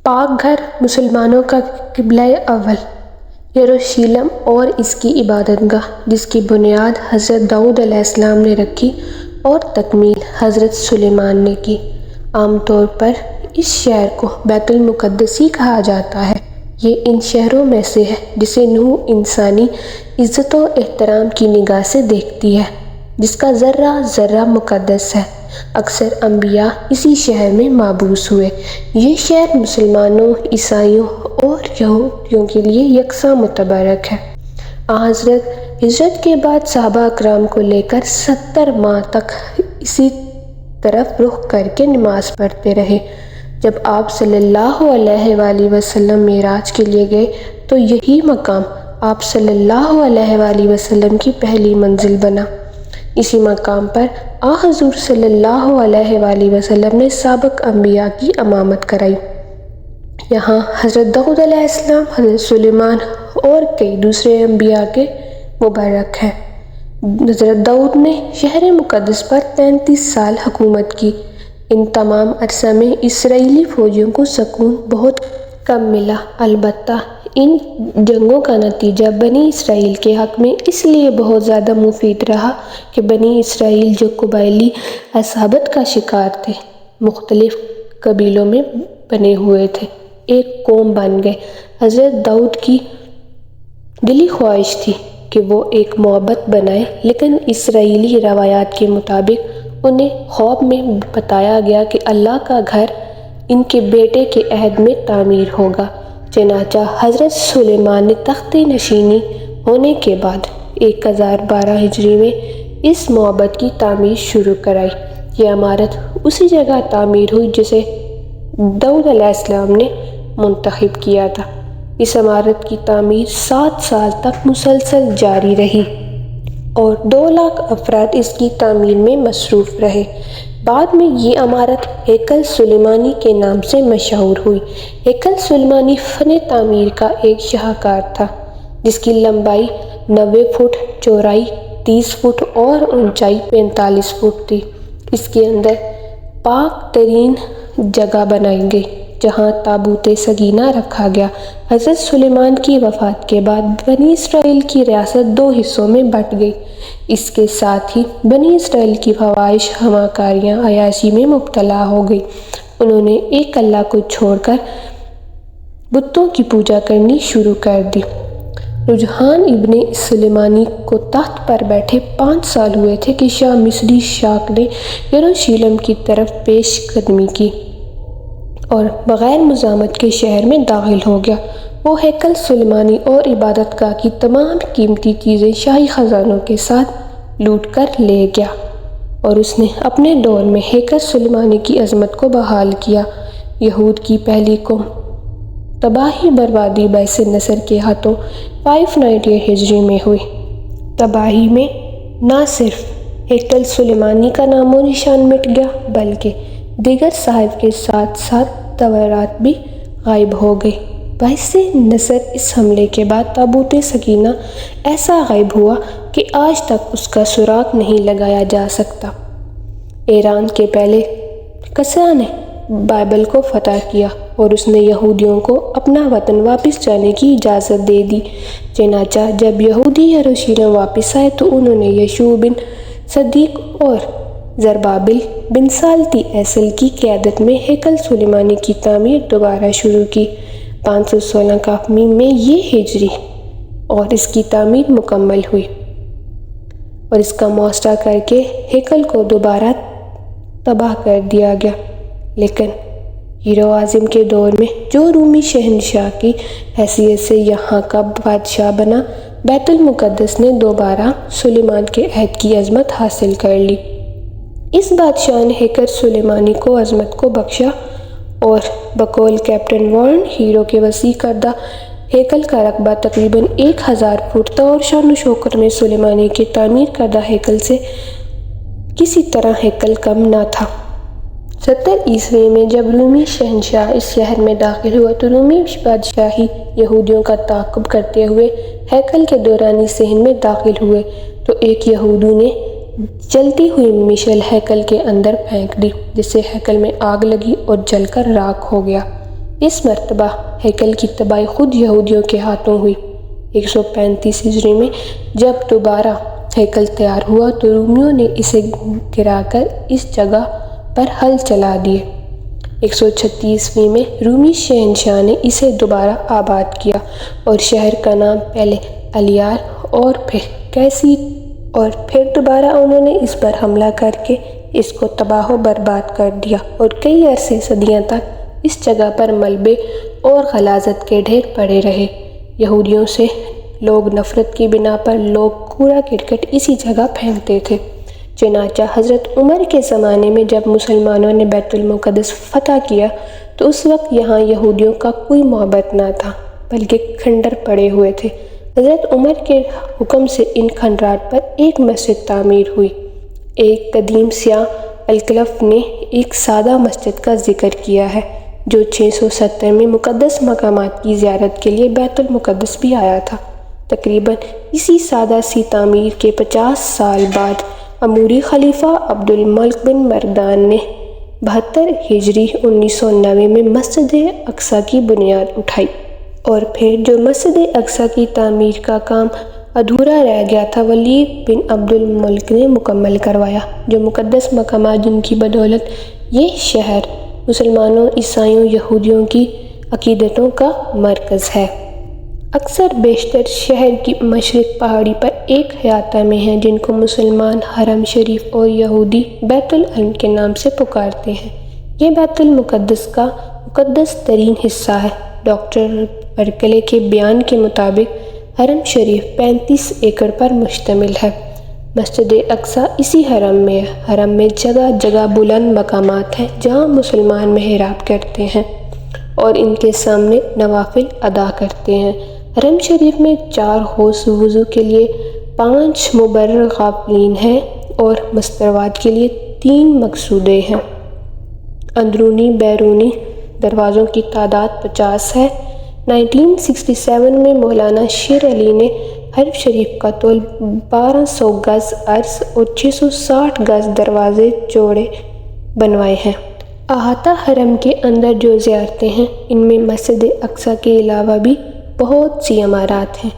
پاک گھر مسلمانوں کا قبلہ اول یروشلم اور اس کی عبادت گاہ، جس کی بنیاد حضرت داؤد علیہ السلام نے رکھی اور تکمیل حضرت سلیمان نے کی۔ عام طور پر اس شہر کو بیت المقدس ہی کہا جاتا ہے۔ یہ ان شہروں میں سے ہے جسے نوح انسانی عزت و احترام کی نگاہ سے دیکھتی ہے، جس کا ذرہ ذرہ مقدس ہے۔ اکثر انبیاء اسی شہر میں مبعوث ہوئے۔ یہ شہر مسلمانوں، عیسائیوں اور یہودیوں کے لیے یکساں متبرک ہے۔ حضرت ہجرت کے بعد صحابہ اکرام کو لے کر 70 ماہ تک اسی طرف رخ کر کے نماز پڑھتے رہے۔ جب آپ صلی اللہ علیہ وآلہ وسلم معراج کے لیے گئے تو یہی مقام آپ صلی اللہ علیہ وآلہ وسلم کی پہلی منزل بنا۔ اسی مقام پر حضور صلی اللہ علیہ وآلہ وسلم نے سابق انبیاء کی امامت کرائی۔ یہاں حضرت داؤد علیہ السلام، حضرت سلیمان اور کئی دوسرے انبیاء کے مبارک ہیں۔ حضرت داؤد نے شہر مقدس پر 33 سال حکومت کی۔ ان تمام عرصہ میں اسرائیلی فوجیوں کو سکون بہت کم ملا۔ البتہ ان جنگوں کا نتیجہ بنی اسرائیل کے حق میں اس لیے بہت زیادہ مفید رہا کہ بنی اسرائیل جو قبائلی عصابت کا شکار تھے، مختلف قبیلوں میں بنے ہوئے تھے، ایک قوم بن گئے۔ حضرت داؤد کی دلی خواہش تھی کہ وہ ایک معبد بنائے، لیکن اسرائیلی روایات کے مطابق انہیں خواب میں بتایا گیا کہ اللہ کا گھر ان کے بیٹے کے عہد میں تعمیر ہوگا۔ چنانچہ حضرت سلیمان نے تخت نشینی ہونے کے بعد 1012 ہجری میں اس معبد کی تعمیر شروع کرائی۔ یہ عمارت اسی جگہ تعمیر ہوئی جسے داؤد علیہ السلام نے منتخب کیا تھا۔ اس عمارت کی تعمیر 7 سال تک مسلسل جاری رہی اور 2 لاکھ افراد اس کی تعمیر میں مصروف رہے۔ بعد میں یہ عمارت ہیکل سلیمانی کے نام سے مشہور ہوئی۔ ہیکل سلیمانی فن تعمیر کا ایک شاہکار تھا، جس کی لمبائی 90 فٹ، چوڑائی 30 فٹ اور اونچائی 45 فٹ تھی۔ اس کے اندر پاک ترین جگہ بنائی گئی جہاں تابوت سکینہ رکھا گیا۔ حضرت سلیمان کی وفات کے بعد بنی اسرائیل کی ریاست 2 حصوں میں بٹ گئی۔ اس کے ساتھ ہی بنی اسرائیل کی فواہش، ہمہ عیاشی میں مبتلا ہو گئی۔ انہوں نے ایک اللہ کو چھوڑ کر بتوں کی پوجا کرنی شروع کر دی۔ رجحان ابن سلیمانی کو تخت پر بیٹھے 5 سال ہوئے تھے کہ شاہ مصری شاک نے یروشلم کی طرف پیش قدمی کی اور بغیر مزاحمت کے شہر میں داخل ہو گیا۔ وہ ہیکل سلیمانی اور عبادت گاہ کی تمام قیمتی چیزیں شاہی خزانوں کے ساتھ لوٹ کر لے گیا، اور اس نے اپنے دور میں ہیکل سلیمانی کی عظمت کو بحال کیا۔ یہود کی پہلی قوم تباہی بربادی باعث نصر کے ہاتھوں 598 ہجری میں ہوئی۔ تباہی میں نہ صرف ہیکل سلیمانی کا نام و نشان مٹ گیا، بلکہ دیگر صحائف کے ساتھ ساتھ تورات بھی غائب ہو گئی۔ باعث نصر اس حملے کے بعد تابوت سکینہ ایسا غائب ہوا کہ آج تک اس کا سراغ نہیں لگایا جا سکتا۔ ایران کے پہلے کسرا نے بابل کو فتح کیا اور اس نے یہودیوں کو اپنا وطن واپس جانے کی اجازت دے دی۔ چنانچہ جب یہودی یروشلم واپس آئے تو انہوں نے یشوع بن صدیق اور زربابل بن سالتی ایسل کی قیادت میں ہیکل سلیمانی کی تعمیر دوبارہ شروع کی۔ 516 کافی میں یہ ہجری اور اس کی تعمیر مکمل ہوئی اور اس کا محاصرہ کر کے ہیکل کو دوبارہ تباہ کر دیا گیا۔ لیکن ہیرو اعظم کے دور میں، جو رومی شہنشاہ کی حیثیت سے یہاں کا بادشاہ بنا، بیت المقدس نے دوبارہ سلیمان کے عہد کی عظمت حاصل کر لی۔ اس بادشاہ نے ہیکل سلیمانی کو عظمت کو بخشا اور بقول کیپٹن وارن ہیرو کے وسیع کردہ ہیکل کا رقبہ تقریباً 1000 فٹ تھا، اور شان و شوکت میں سلیمانی کے تعمیر کردہ ہیکل سے کسی طرح ہیکل کم نہ تھا۔ 70 عیسوی میں جب رومی شہنشاہ اس شہر میں داخل ہوا تو رومی بادشاہی یہودیوں کا تعاقب کرتے ہوئے ہیکل کے دورانی صحن میں داخل ہوئے تو ایک یہودی نے جلتی ہوئی مشعل ہیکل کے اندر پھینک دی، جس سے ہیکل میں آگ لگی اور جل کر راکھ ہو گیا۔ اس مرتبہ ہیکل کی تباہی خود یہودیوں کے ہاتھوں ہوئی۔ 135 ہجری میں جب دوبارہ ہیکل تیار ہوا تو رومیوں نے اسے گرا کر اس جگہ پر ہل چلا دیے۔ 136 میں رومی شہنشاہ نے اسے دوبارہ آباد کیا اور شہر کا نام پہلے الیار اور پھر کیسیر، اور پھر دوبارہ انہوں نے اس پر حملہ کر کے اس کو تباہ و برباد کر دیا اور کئی عرصے صدیاں تک اس جگہ پر ملبے اور غلاظت کے ڈھیر پڑے رہے۔ یہودیوں سے لوگ نفرت کی بنا پر لوگ کوڑا کرکٹ اسی جگہ پھینکتے تھے۔ چنانچہ حضرت عمر کے زمانے میں جب مسلمانوں نے بیت المقدس فتح کیا تو اس وقت یہاں یہودیوں کا کوئی محبت نہ تھا بلکہ کھنڈر پڑے ہوئے تھے۔ حضرت عمر کے حکم سے ان کھنڈرات پر ایک مسجد تعمیر ہوئی۔ ایک قدیم سیاح الکلف نے ایک سادہ مسجد کا ذکر کیا ہے جو 670 میں مقدس مقامات کی زیارت کے لیے بیت المقدس بھی آیا تھا۔ تقریباً اسی سادہ سی تعمیر کے 50 سال بعد اموری خلیفہ عبد الملک بن مردان نے 72 ہجری 1990 میں مسجد اقصیٰ کی بنیاد اٹھائی، اور پھر جو مسجد اقصیٰ کی تعمیر کا کام ادھورا رہ گیا تھا ولید بن عبد الملک نے مکمل کروایا، جو مقدس مقامات جن کی بدولت یہ شہر مسلمانوں، عیسائیوں، یہودیوں کی عقیدتوں کا مرکز ہے۔ اکثر بیشتر شہر کی مشرق پہاڑی پر ایک احاطہ میں ہیں جن کو مسلمان حرم شریف اور یہودی بیت العلم کے نام سے پکارتے ہیں۔ یہ بیت المقدس کا مقدس ترین حصہ ہے۔ ڈاکٹر برکلے کے بیان کے مطابق حرم شریف 35 ایکڑ پر مشتمل ہے۔ مسجد اقصیٰ اسی حرم میں ہے۔ حرم میں جگہ جگہ بلند مقامات ہیں جہاں مسلمان محراب کرتے ہیں اور ان کے سامنے نوافل ادا کرتے ہیں۔ حرم شریف میں 4 حوض وضو کے لیے 5 مبرر غافلین ہیں اور مسطرات کے لیے 3 مقصودے ہیں۔ اندرونی بیرونی دروازوں کی تعداد 50 ہے۔ 1967 میں مولانا شیر علی نے حرم شریف کا طول 1200 گز عرض اور 660 گز دروازے چوڑے بنوائے ہیں۔ احاطہ حرم کے اندر جو زیارتیں ہیں ان میں مسجد اقصیٰ کے علاوہ بھی بہت سی عمارات ہیں۔